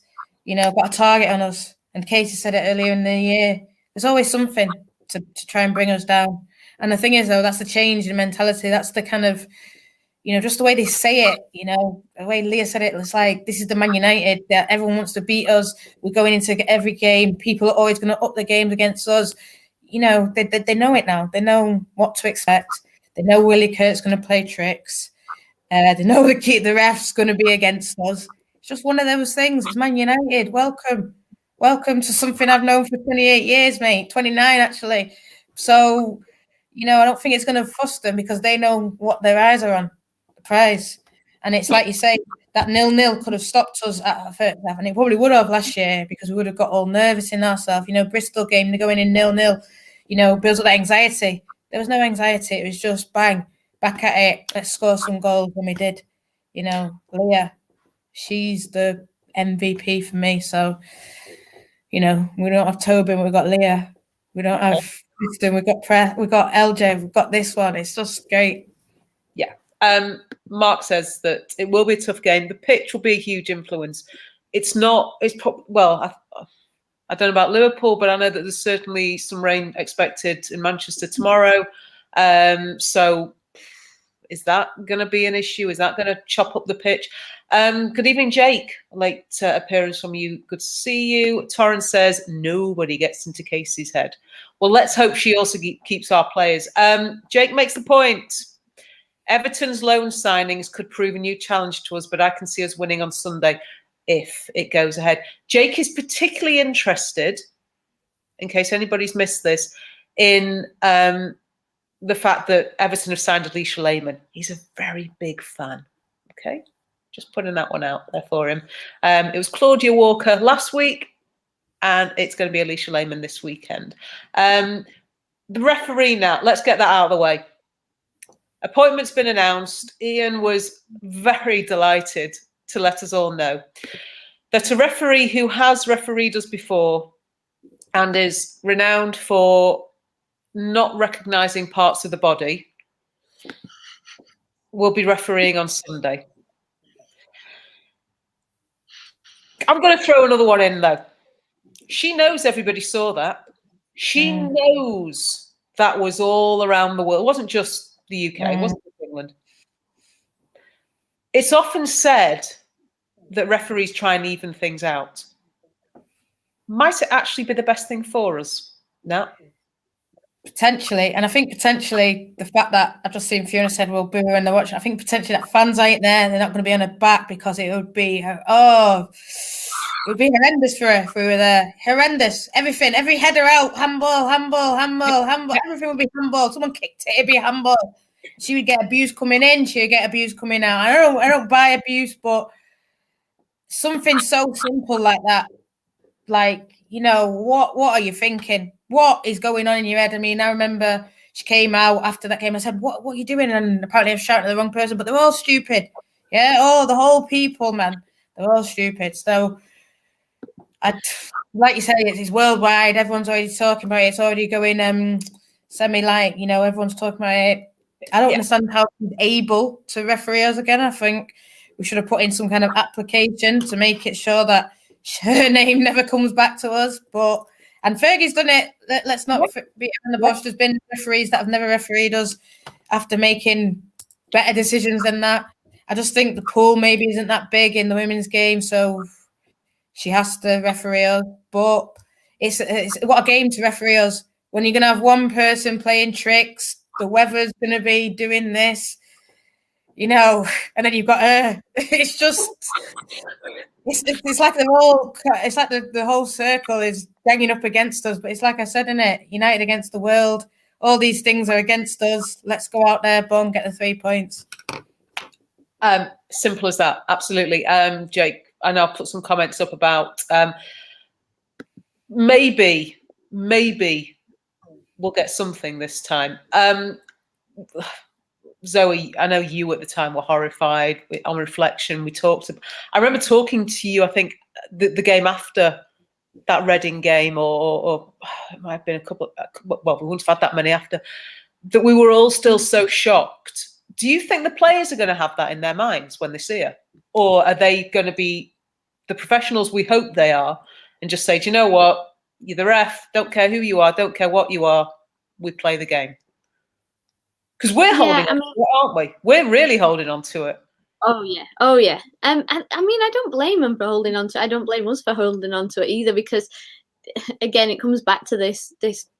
got a target on us. And Casey said it earlier in the year. There's always something to try and bring us down. And the thing is, though, that's the change in mentality. That's the kind of, just the way they say it, the way Leah said it, it's like, this is the Man United that everyone wants to beat us. We're going into every game. People are always going to up the games against us. They know it now. They know what to expect. They know Willie Kurt's going to play tricks. They know the ref's going to be against us. It's just one of those things. It's Man United. Welcome to something I've known for 28 years, mate. 29, actually. So, I don't think it's going to fuss them because they know what their eyes are on, the prize. And it's like you say, that 0-0 could have stopped us at our first half, and it probably would have last year because we would have got all nervous in ourselves. Bristol game, they're going in 0-0, builds up that anxiety. There was no anxiety. It was just bang, back at it. Let's score some goals, and we did. Leah, she's the MVP for me. So, we don't have Tobin, we've got Leah. We don't have Kristen, we've got LJ, we've got this one. It's just great. Yeah. Mark says that it will be a tough game. The pitch will be a huge influence. I don't know about Liverpool, but I know that there's certainly some rain expected in Manchester tomorrow. So Is that going to be an issue? Is that going to chop up the pitch? Good evening, Jake. Late appearance from you. Good to see you. Torrance says nobody gets into Casey's head. Well, let's hope she also keeps our players. Jake makes the point. Everton's loan signings could prove a new challenge to us, but I can see us winning on Sunday if it goes ahead. Jake is particularly interested, in case anybody's missed this, in the fact that Everton have signed Alicia Lehmann. He's a very big fan. Okay, just putting that one out there for him. It was Claudia Walker last week, and it's going to be Alicia Lehmann this weekend. The referee now, let's get that out of the way. Appointment's been announced. Ian was very delighted to let us all know that a referee who has refereed us before and is renowned for not recognising parts of the body will be refereeing on Sunday. I'm going to throw another one in, though. She knows everybody saw that. She knows that was all around the world. It wasn't just the UK. It wasn't just England. It's often said that referees try and even things out. Might it actually be the best thing for us? No. Potentially. And I think potentially the fact that I've just seen Fiona said, well, boo when they're watching, I think potentially that fans ain't there and they're not going to be on her back because it would be, it would be horrendous for her if we were there. Horrendous. Everything, every header out, handball. Everything would be handball. Someone kicked it, it'd be handball. She would get abuse coming in, she would get abuse coming out. I don't buy abuse, but something so simple like that, like, you know, what are you thinking? What is going on in your head? I mean, I remember she came out after that game. I said, what are you doing? And apparently I was shouting at the wrong person, but they're all stupid. Yeah, the whole people, man. They're all stupid. So, like you say, it's worldwide. Everyone's already talking about it. It's already going semi-like, you know, everyone's talking about it. I don't understand how she's able to referee us again. I think we should have put in some kind of application to make it sure that her name never comes back to us. And Fergie's done it. Let's not be on the bush. There's been referees that have never refereed us after making better decisions than that. I just think the pool maybe isn't that big in the women's game, so she has to referee us. But it's what a game to referee us when you're going to have one person playing tricks. The weather's going to be doing this, you know, and then you've got her. It's just, it's like the whole circle is ganging up against us. But it's like I said, isn't it? United against the world. All these things are against us. Let's go out there, boom, get the 3 points. Simple as that. Absolutely. Jake, I know I've put some comments up about maybe we'll get something this time. Zoe, I know you at the time were horrified. On reflection, I remember talking to you, I think, the game after that Reading game, or it might have been we wouldn't have had that many after, that we were all still so shocked. Do you think the players are going to have that in their minds when they see her? Or are they going to be the professionals we hope they are and just say, do you know what? You're the ref, don't care who you are, don't care what you are, we play the game. Because we're holding on to it, aren't we? We're really holding on to it. Oh, yeah. And I mean, I don't blame them for holding on to it. I don't blame us for holding on to it either, because, again, it comes back to this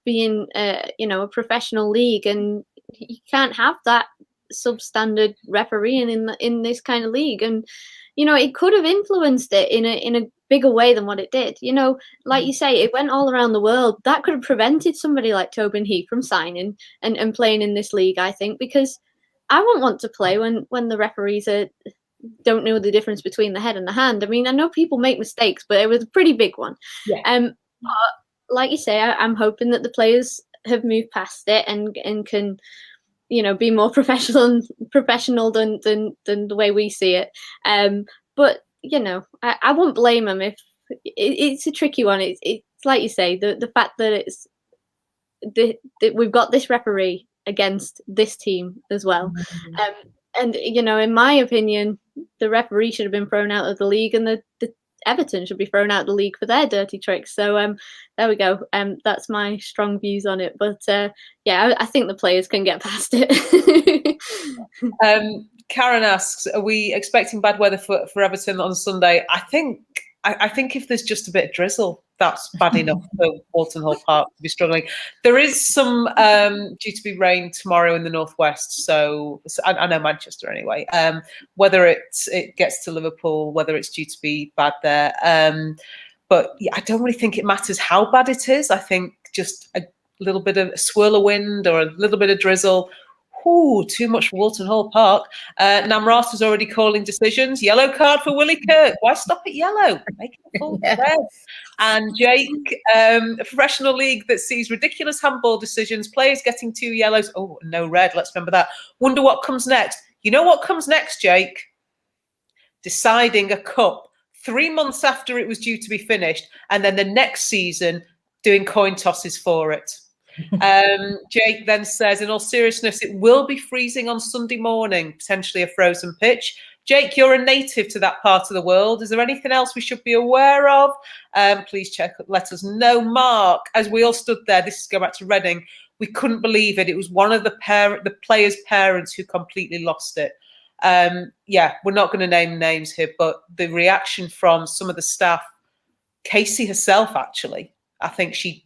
being, a professional league, and you can't have that substandard refereeing in this kind of league. And, you know, it could have influenced it in a bigger way than what it did. You know, like you say, it went all around the world. That could have prevented somebody like Tobin Heath from signing and playing in this league, I think, because I wouldn't want to play when the referees don't know the difference between the head and the hand. I mean, I know people make mistakes, but it was a pretty big one. Yeah. But like you say, I'm hoping that the players have moved past it and can, you know, be more professional than the way we see it. But you know, I won't blame them if it's a tricky one. It's like you say, the fact that that we've got this referee against this team as well. And you know, in my opinion, the referee should have been thrown out of the league, and the Everton should be thrown out of the league for their dirty tricks. So there we go. That's my strong views on it. But yeah, I think the players can get past it. Karen asks, are we expecting bad weather for Everton on Sunday? I think if there's just a bit of drizzle, that's bad enough for Walton Hall Park to be struggling. There is some due to be rain tomorrow in the northwest, so I know Manchester anyway. Whether it gets to Liverpool, whether it's due to be bad there, but yeah, I don't really think it matters how bad it is. I think just a little bit of a swirl of wind or a little bit of drizzle. Ooh, too much for Walton Hall Park. Namrat is already calling decisions. Yellow card for Willie Kirk. Why stop at yellow? Make it full red. And Jake, a professional league that sees ridiculous handball decisions, players getting 2 yellows. Oh, no red. Let's remember that. Wonder what comes next. You know what comes next, Jake? Deciding a cup 3 months after it was due to be finished, and then the next season doing coin tosses for it. Jake then says, in all seriousness, it will be freezing on Sunday morning, potentially a frozen pitch. Jake, you're a native to that part of the world. Is there anything else we should be aware of? Please let us know. Mark, as we all stood there, this is going back to Reading, we couldn't believe it. It was one of the players' parents who completely lost it. Yeah, we're not going to name names here, but the reaction from some of the staff, Casey herself, actually, I think she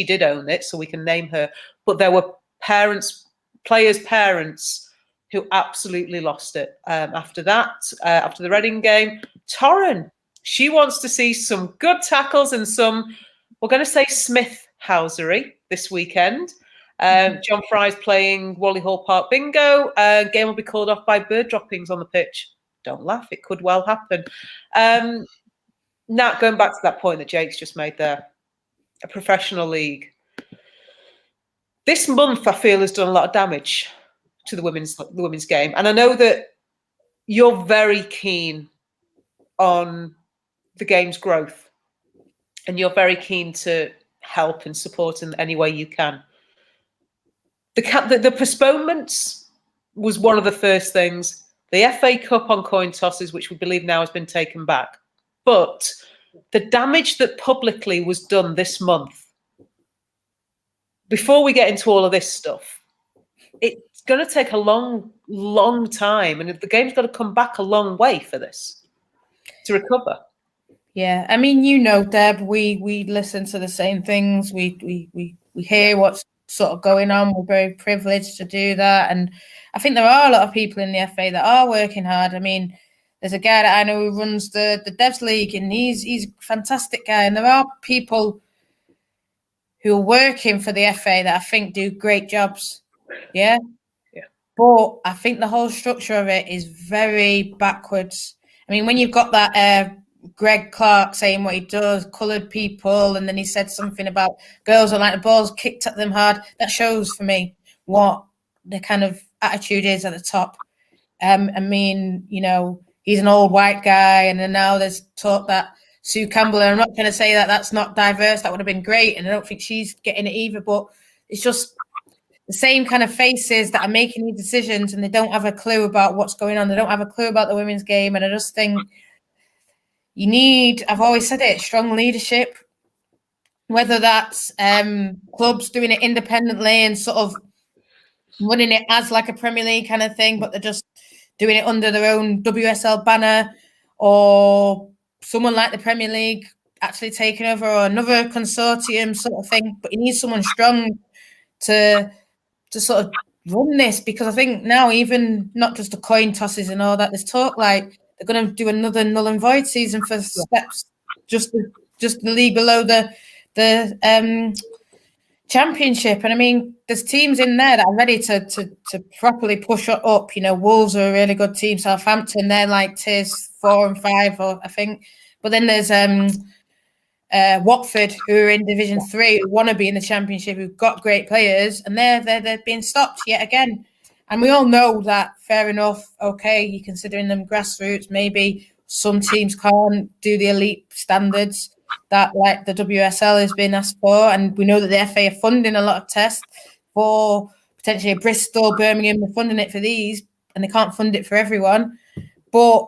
did own it, so we can name her. But there were players' parents who absolutely lost it after that, after the Reading game. Torren, she wants to see some good tackles and some, we're going to say, Smith-housery this weekend. John Fry's playing Wally Hall Park bingo. Game will be called off by bird droppings on the pitch. Don't laugh, it could well happen. Nat, going back to that point that Jake's just made there, a professional league. This month, I feel, has done a lot of damage to the women's game. And I know that you're very keen on the game's growth and you're very keen to help and support in any way you can. The postponements was one of the first things. The FA Cup on coin tosses, which we believe now has been taken back. But the damage that publicly was done this month, before we get into all of this stuff, it's going to take a long, long time. And the game's got to come back a long way for this to recover. Yeah, I mean, you know, Deb, we listen to the same things. We hear what's sort of going on. We're very privileged to do that. And I think there are a lot of people in the FA that are working hard. I mean, there's a guy that I know who runs the Devs League, and he's a fantastic guy. And there are people who are working for the FA that I think do great jobs. Yeah. But I think the whole structure of it is very backwards. I mean, when you've got that Greg Clark saying what he does, coloured people, and then he said something about girls don't like the balls kicked at them hard, that shows for me what the kind of attitude is at the top. I mean, you know, he's an old white guy, and then now there's talk that Sue Campbell, and I'm not going to say that that's not diverse, that would have been great, and I don't think she's getting it either, but it's just the same kind of faces that are making these decisions, and they don't have a clue about what's going on. They don't have a clue about the women's game, and I just think you need, I've always said it, strong leadership, whether that's clubs doing it independently and sort of running it as like a Premier League kind of thing, but they're just doing it under their own WSL banner, or someone like the Premier League actually taking over, or another consortium sort of thing. But you need someone strong to sort of run this, because I think now, even not just the coin tosses and all that, there's talk like they're going to do another null and void season for steps, just the league below the championship. And I mean, there's teams in there that are ready to properly push it up. You know, Wolves are a really good team. Southampton, they're like tiers 4 and 5, or I think. But then there's Watford, who are in Division 3, who want to be in the championship, who've got great players, and they're being stopped yet again. And we all know that, fair enough, okay, you're considering them grassroots, maybe some teams can't do the elite standards that like the WSL has been asked for, and we know that the FA are funding a lot of tests for potentially Bristol, Birmingham, they're funding it for these, and they can't fund it for everyone. But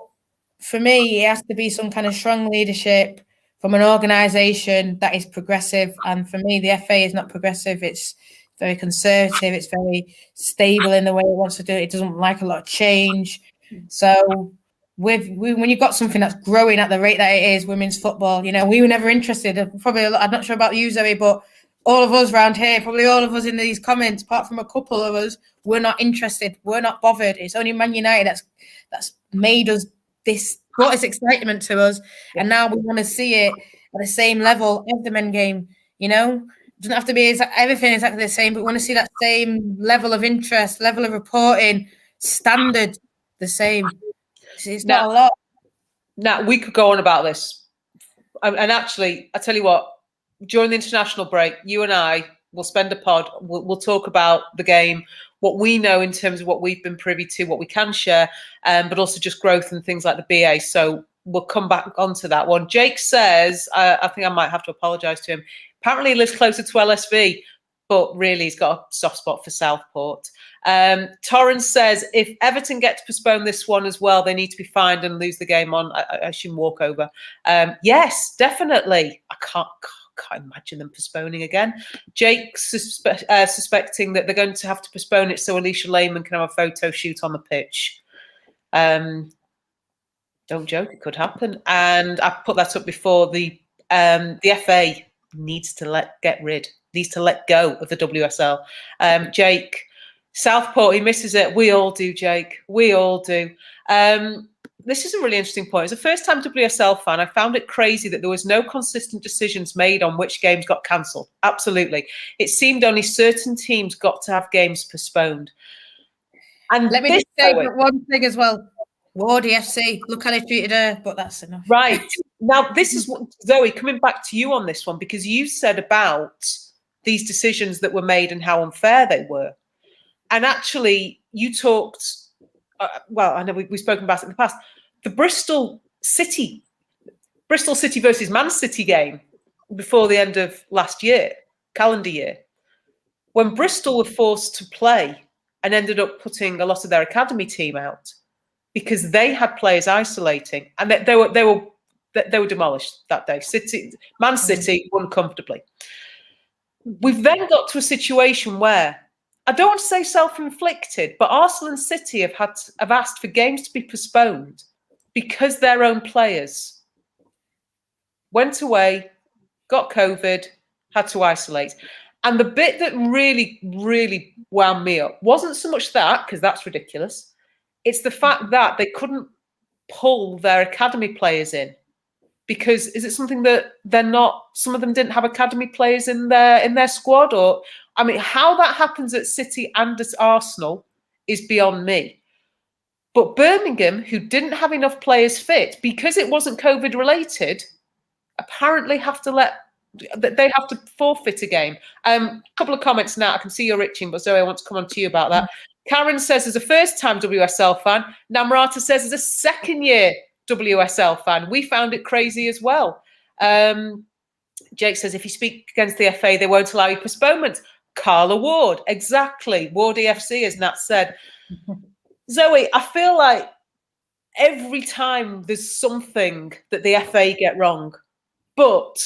for me, it has to be some kind of strong leadership from an organisation that is progressive. And for me, the FA is not progressive. It's very conservative. It's very stable in the way it wants to do it. It doesn't like a lot of change. So when you've got something that's growing at the rate that it is, women's football, you know, we were never interested. Probably, I'm not sure about you, Zoe, but all of us around here, probably all of us in these comments, apart from a couple of us, we're not interested. We're not bothered. It's only Man United that's made us brought this excitement to us, and now we want to see it at the same level as the men game. You know, it doesn't have to be everything exactly the same, but we want to see that same level of interest, level of reporting, standard the same. It's not a lot. Now we could go on about this, and actually, I tell you what. During the international break, you and I will spend a pod. We'll talk about the game, what we know in terms of what we've been privy to, what we can share, but also just growth and things like the BA. So we'll come back onto that one. Jake says, I think I might have to apologise to him. Apparently he lives closer to LSV, but really he's got a soft spot for Southport. Torrance says, if Everton get to postpone this one as well, they need to be fined and lose the game on, I assume, walkover. Yes, definitely. I can't imagine them postponing again. Jake suspecting that they're going to have to postpone it so Alicia Lehman can have a photo shoot on the pitch. Don't joke, it could happen. And I put that up before. The FA needs to let go of the WSL. Jake, Southport, he misses it. We all do, Jake. We all do. This is a really interesting point. As a first-time WSL fan, I found it crazy that there was no consistent decisions made on which games got cancelled. Absolutely. It seemed only certain teams got to have games postponed. And let me just say one thing as well. Wardy FC, look how they treated her, but that's enough. Right. Now, this is what, Zoe, coming back to you on this one, because you said about these decisions that were made and how unfair they were. And actually, you talked... well, I know we've spoken about it in the past. The Bristol City versus Man City game before the end of last year, calendar year, when Bristol were forced to play and ended up putting a lot of their academy team out because they had players isolating, and they were demolished that day. Man City won comfortably. We've then got to a situation where, I don't want to say self-inflicted, but Arsenal and City have asked for games to be postponed because their own players went away, got COVID, had to isolate. And the bit that really, really wound me up wasn't so much that, because that's ridiculous. It's the fact that they couldn't pull their academy players in. Because is it something that some of them didn't have academy players in their squad? Or, I mean, how that happens at City and at Arsenal is beyond me. But Birmingham, who didn't have enough players fit, because it wasn't COVID related, apparently have to forfeit a game. A couple of comments now. I can see you're itching, but Zoe, I want to come on to you about that. Karen says, as a first-time WSL fan, Namrata says, as a second-year WSL fan, we found it crazy as well. Jake says, if you speak against the FA, they won't allow you postponement. Carla Ward, exactly. Ward EFC, as Nat said. Zoe, I feel like every time there's something that the FA get wrong, but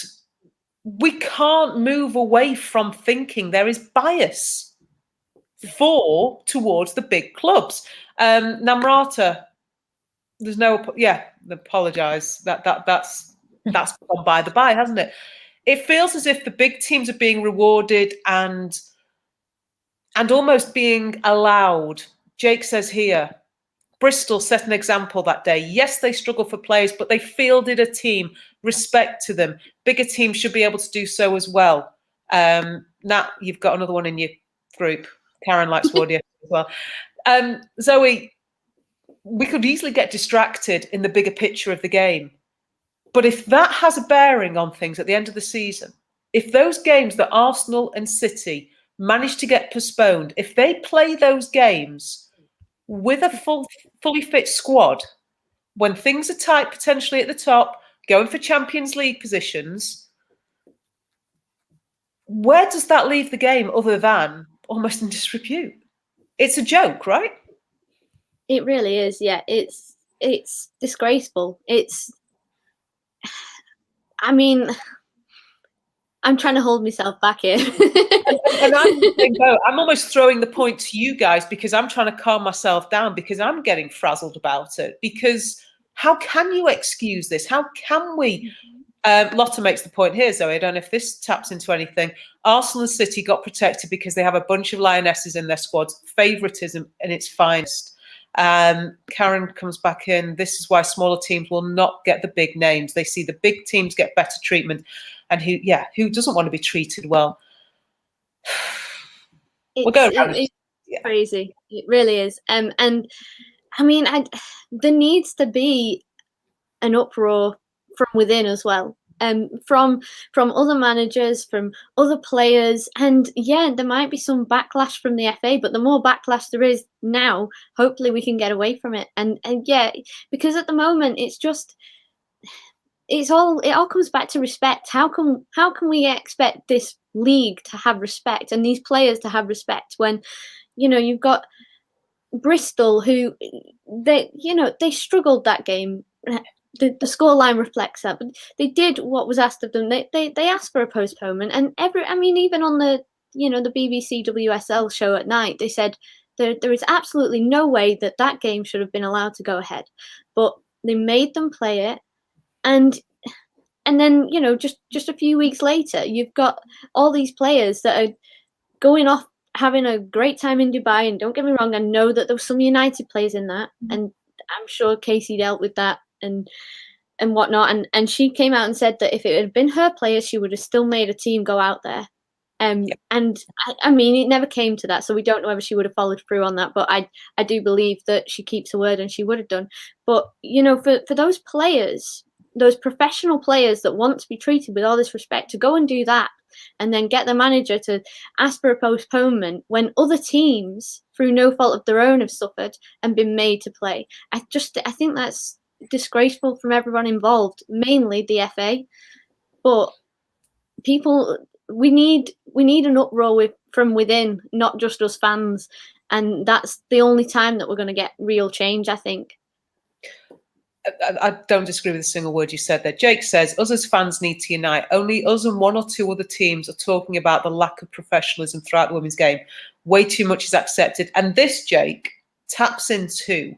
we can't move away from thinking there is bias towards the big clubs. Namrata, there's no, apologise. That's gone by the by, hasn't it? It feels as if the big teams are being rewarded and almost being allowed. Jake says here, Bristol set an example that day. Yes, they struggled for players, but they fielded a team. Respect to them. Bigger teams should be able to do so as well. Nat, you've got another one in your group. Karen likes Wardia as well. Zoe, we could easily get distracted in the bigger picture of the game. But if that has a bearing on things at the end of the season, if those games that Arsenal and City manage to get postponed, if they play those games with a fully fit squad, when things are tight potentially at the top, going for Champions League positions, where does that leave the game other than almost in disrepute? It's a joke, right? It really is, yeah. It's it's disgraceful. I mean, I'm trying to hold myself back here. And I'm almost throwing the point to you guys because I'm trying to calm myself down because I'm getting frazzled about it. Because how can you excuse this? How can we? Lotta makes the point here, Zoe. I don't know if this taps into anything. Arsenal and City got protected because they have a bunch of lionesses in their squads. Favouritism in its finest. Karen comes back in. This is why smaller teams will not get the big names. They see the big teams get better treatment, and who doesn't want to be treated well? It's crazy. It really is. And I mean, there needs to be an uproar from within as well. From other managers, from other players, and there might be some backlash from the FA, but the more backlash there is now, hopefully we can get away from it. And because at the moment it all comes back to respect. How can we expect this league to have respect and these players to have respect when you've got Bristol who they struggled that game. The scoreline reflects that, but they did what was asked of them. They asked for a postponement, and even on the the BBC WSL show at night, they said there is absolutely no way that game should have been allowed to go ahead, but they made them play it, and then just a few weeks later, you've got all these players that are going off having a great time in Dubai. And don't get me wrong, I know that there was some United players in that, and I'm sure Casey dealt with that and whatnot. And she came out and said that if it had been her players, she would have still made a team go out there. And I mean, it never came to that, so we don't know whether she would have followed through on that. But I do believe that she keeps her word, and she would have done. But for those players, those professional players that want to be treated with all this respect, to go and do that, and then get the manager to ask for a postponement when other teams, through no fault of their own, have suffered and been made to play. I think that's disgraceful from everyone involved, mainly the FA. But people, we need an uproar from within, not just us fans, and that's the only time that we're going to get real change, I think. I don't disagree with a single word you said there. Jake says, us as fans need to unite. Only us and one or two other teams are talking about the lack of professionalism throughout the women's game. Way too much is accepted. And this, Jake, taps into,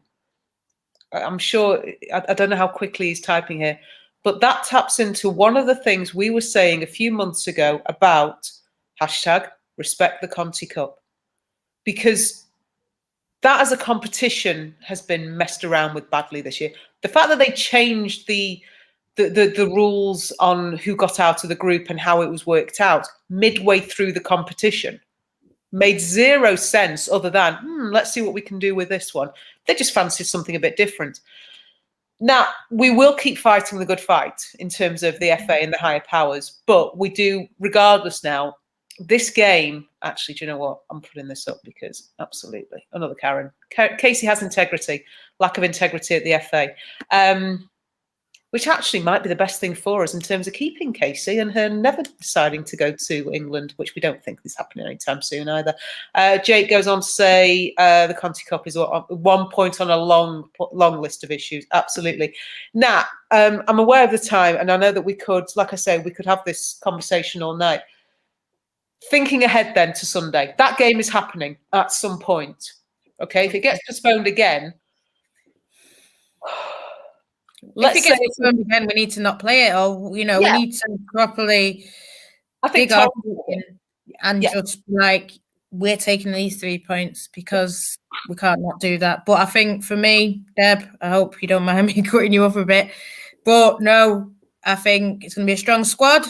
I'm sure, I don't know how quickly he's typing here, but that taps into one of the things we were saying a few months ago about #respect the Conti Cup. Because that as a competition has been messed around with badly this year. The fact that they changed the rules on who got out of the group and how it was worked out midway through the competition made zero sense other than, let's see what we can do with this one. They just fancied something a bit different. Now, we will keep fighting the good fight in terms of the FA and the higher powers, but we do, regardless now, this game, actually, do you know what? I'm putting this up because absolutely, another Karen. Casey has integrity, lack of integrity at the FA, which actually might be the best thing for us in terms of keeping Casey and her never deciding to go to England, which we don't think is happening anytime soon either. Jake goes on to say the Conti Cup is 1 point on a long list of issues. Absolutely. Now, I'm aware of the time, and I know that we could, like I say, we could have this conversation all night. Thinking ahead then to Sunday, that game is happening at some point. Okay, if it gets postponed again, if it gets postponed again, we need to not play it, or we need to properly dig our and just we're taking these 3 points because we can't not do that. But I think for me, Deb, I hope you don't mind me cutting you off a bit, but no, I think it's going to be a strong squad.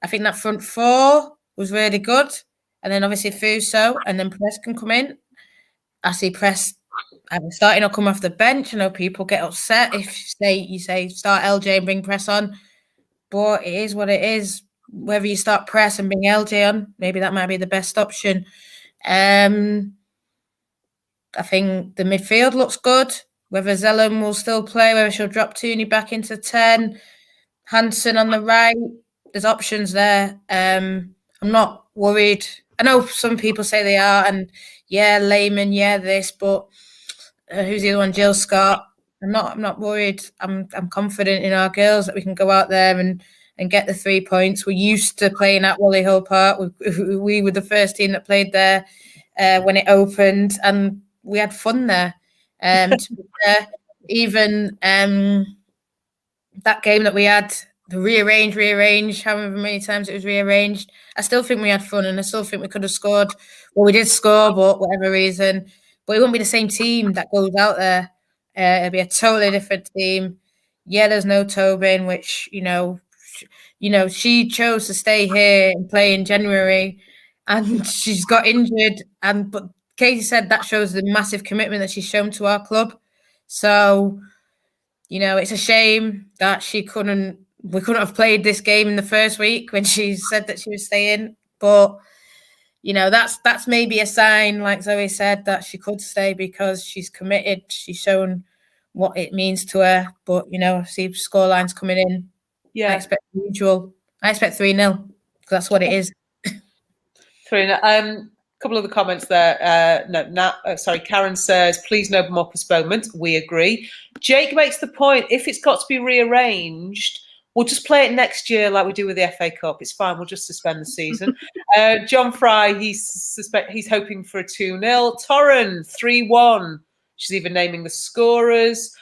I think that front four was really good. And then obviously Fuso and then Press can come in. I see Press starting or come off the bench. I know people get upset if you say start LJ and bring Press on. But it is what it is. Whether you start Press and bring LJ on, maybe that might be the best option. I think the midfield looks good. Whether Zellum will still play, whether she'll drop Tooney back into 10, Hansen on the right, there's options there. I'm not worried. I know some people say they are, and Lehman, this, but who's the other one? Jill Scott. I'm not worried. I'm confident in our girls that we can go out there and get the 3 points. We're used to playing at Wally Hill Park. We were the first team that played there when it opened, and we had fun there. To be fair, even that game that we had, the rearrange, however many times it was rearranged, I still think we had fun, and I still think we could have scored. Well, we did score, but whatever reason. But it won't be the same team that goes out there. It'll be a totally different team. Yeah, there's no Tobin, which she chose to stay here and play in January, and she's got injured. But Katie said that shows the massive commitment that she's shown to our club. So, it's a shame that we couldn't have played this game in the first week when she said that she was staying. But, that's maybe a sign, like Zoe said, that she could stay because she's committed. She's shown what it means to her. But, see scorelines coming in. Yeah. I expect the usual. I expect 3-0 because that's what it is. 3-0. Couple of the comments there. Karen says, please no more postponement. We agree. Jake makes the point, if it's got to be rearranged, we'll just play it next year like we do with the FA Cup. It's fine. We'll just suspend the season. John Fry, he's hoping for a 2-0. Torren, 3-1. She's even naming the scorers.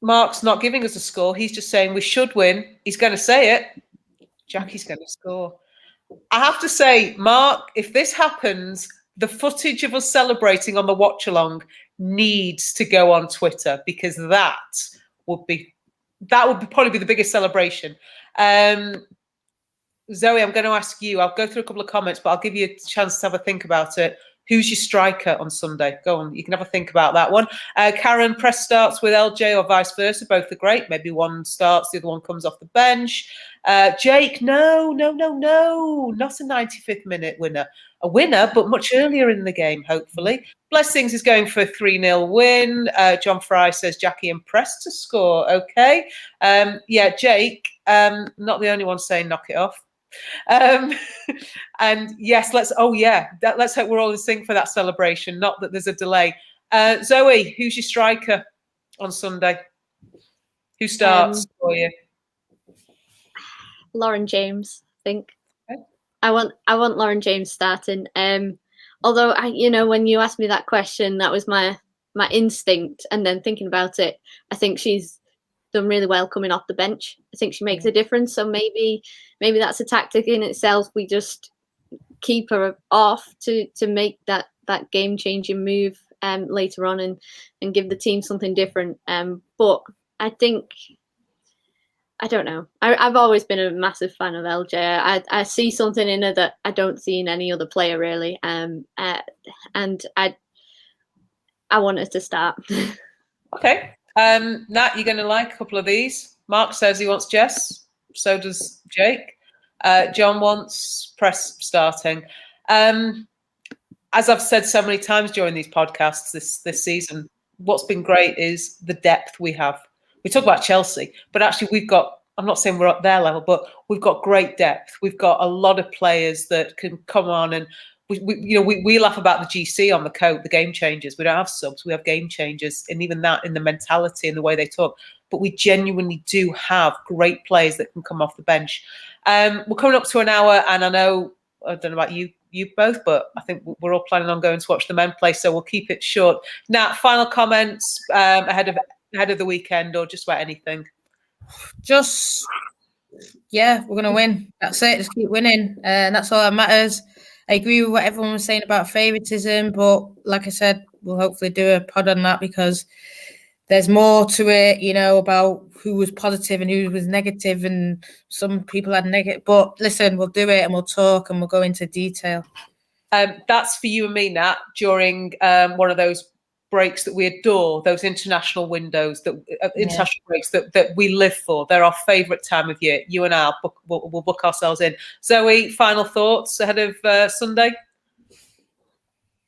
Mark's not giving us a score. He's just saying we should win. He's going to say it. Jackie's going to score. I have to say, Mark, if this happens, the footage of us celebrating on the watch along needs to go on Twitter, because that would probably be the biggest celebration. Zoe, I'm going to ask you. I'll go through a couple of comments, but I'll give you a chance to have a think about it. Who's your striker on Sunday? Go on, you can have a think about that one. Karen, press starts with LJ or vice versa. Both are great. Maybe one starts, the other one comes off the bench. Jake, no, not a 95th minute winner. A winner, but much earlier in the game, hopefully. Blessings is going for a 3-0 win. John Fry says Jackie and Press to score. Okay. Jake, not the only one saying knock it off. And yes, let's hope we're all in sync for that celebration, not that there's a delay. Zoe, who's your striker on Sunday? Who starts for you? Lauren James, I think. Okay. I want Lauren James starting. Although when you asked me that question, that was my instinct, and then thinking about it, I think she's done really well coming off the bench. I think she makes a difference. So maybe that's a tactic in itself. We just keep her off to make that game changing move later on and give the team something different. But I think, I don't know. I've always been a massive fan of LJ. I see something in her that I don't see in any other player really. And I want her to start. Okay. Nat, you're going to like a couple of these. Mark says he wants Jess. So does Jake. John wants Press starting. As I've said so many times during these podcasts this season, what's been great is the depth we have. We talk about Chelsea, but actually we've got, I'm not saying we're at their level, but we've got great depth. We've got a lot of players that can come on, and we laugh about the GC on the coat, the game changers. We don't have subs, we have game changers, and even that in the mentality and the way they talk. But we genuinely do have great players that can come off the bench. We're coming up to an hour, and I don't know about you both, but I think we're all planning on going to watch the men play, so we'll keep it short. Now, final comments ahead of the weekend, or just about anything? We're going to win. That's it. Just keep winning. And that's all that matters. I agree with what everyone was saying about favouritism, but like I said, we'll hopefully do a pod on that, because there's more to it, about who was positive and who was negative, and some people had negative. But listen, we'll do it and we'll talk and we'll go into detail. That's for you and me, Nat, during one of those breaks that we adore, those international windows, international breaks that we live for. They're our favourite time of year. You and I we'll book ourselves in. Zoe, final thoughts ahead of Sunday?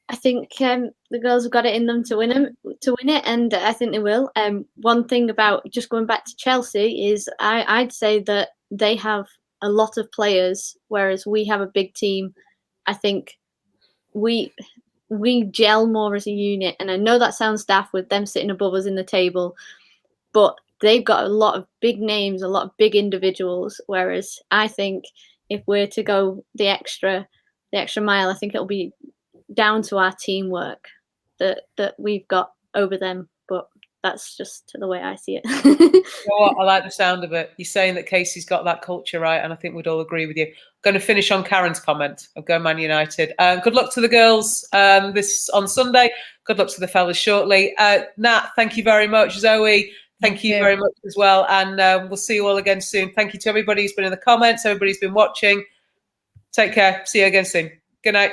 I think the girls have got it in them to win it, and I think they will. One thing about just going back to Chelsea is I'd say that they have a lot of players, whereas we have a big team. I think we we gel more as a unit. And I know that sounds daft with them sitting above us in the table, but they've got a lot of big names, a lot of big individuals. Whereas I think if we're to go the extra mile, I think it'll be down to our teamwork that we've got over them. But that's just the way I see it. You know what? I like the sound of it. You're saying that Casey's got that culture right, and I think we'd all agree with you. I'm going to finish on Karen's comment of Go Man United. Good luck to the girls this on Sunday. Good luck to the fellas shortly. Nat, thank you very much. Zoe, thank you very much as well. And we'll see you all again soon. Thank you to everybody who's been in the comments, everybody who's been watching. Take care. See you again soon. Good night.